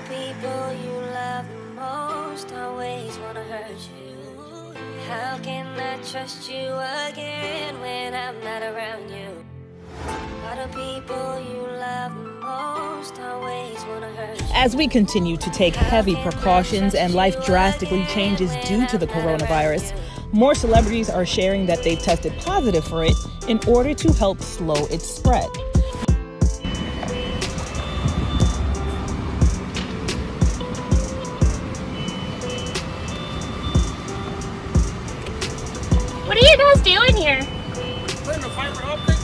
the people you love the most always wanna hurt you. How can I trust you again when I'm not around you? All the people you love the most always wanna hurt you. As we continue to take heavy precautions and life drastically changes due to the coronavirus, more celebrities are sharing that they've tested positive for it in order to help slow its spread. What are you guys doing here? Putting a fiber optic.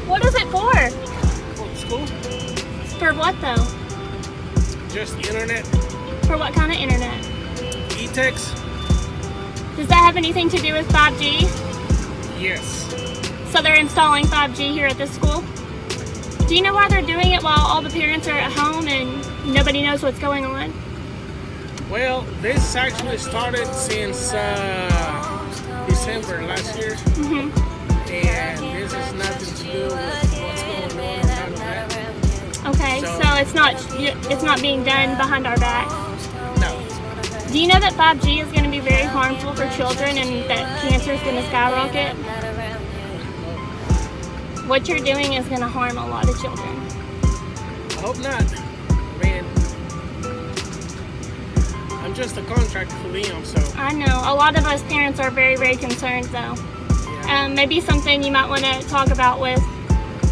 What is it for? For school. For what though? Just the internet. For what kind of internet? E-text. Does that have anything to do with 5G? Yes. So they're installing 5G here at this school? Do you know why they're doing it while all the parents are at home and nobody knows what's going on? Well, this actually started since December last year. Mm-hmm. And this has nothing to do with what's going on or none of that. Okay, so it's not being done behind our back. No. Do you know that 5G is going to be very harmful for children and that cancer is going to skyrocket? What you're doing is going to harm a lot of children. I hope not. I mean, I'm just a contractor for them, so. I know. A lot of us parents are very, very concerned though. Yeah. Maybe something you might want to talk about with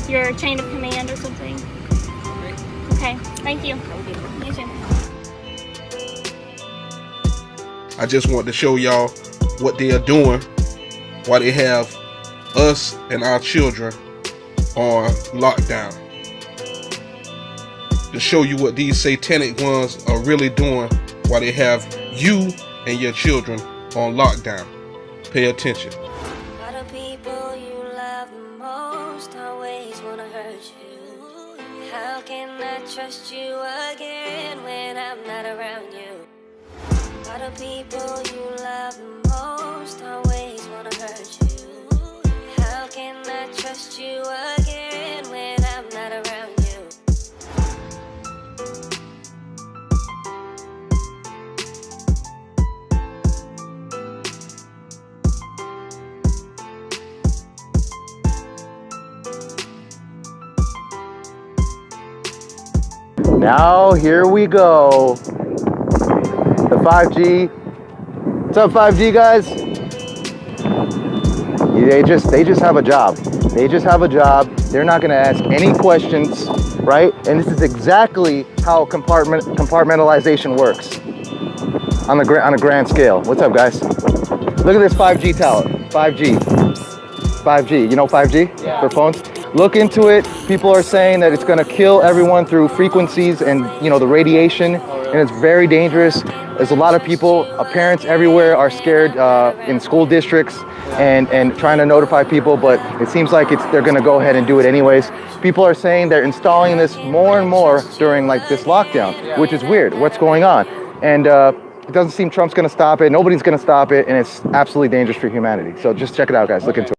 your chain of command or something. Okay, thank you. You too. I just want to show y'all what they are doing while they have us and our children on lockdown. To show you what these satanic ones are really doing while they have you and your children on lockdown. Pay attention. All the people you love the most always wanna hurt you. How can I trust you again when I'm not around you? All the people you love the most always wanna hurt you. How can I trust you again when I'm not around you? Now here we go. The 5G. What's up, 5G guys? They just have a job. They just have a job. They're not going to ask any questions, right? And this is exactly how compartmentalization works on a grand scale. What's up, guys? Look at this 5G tower. 5G. 5G. You know 5G? Yeah. For phones? Look into it. People are saying that it's going to kill everyone through frequencies and, you know, the radiation, and it's very dangerous. There's a lot of people, parents everywhere are scared in school districts and trying to notify people, but it seems like they're going to go ahead and do it anyways. People are saying they're installing this more and more during like this lockdown, which is weird. What's going on? And it doesn't seem Trump's going to stop it. Nobody's going to stop it, and it's absolutely dangerous for humanity. So just check it out, guys. Look into it.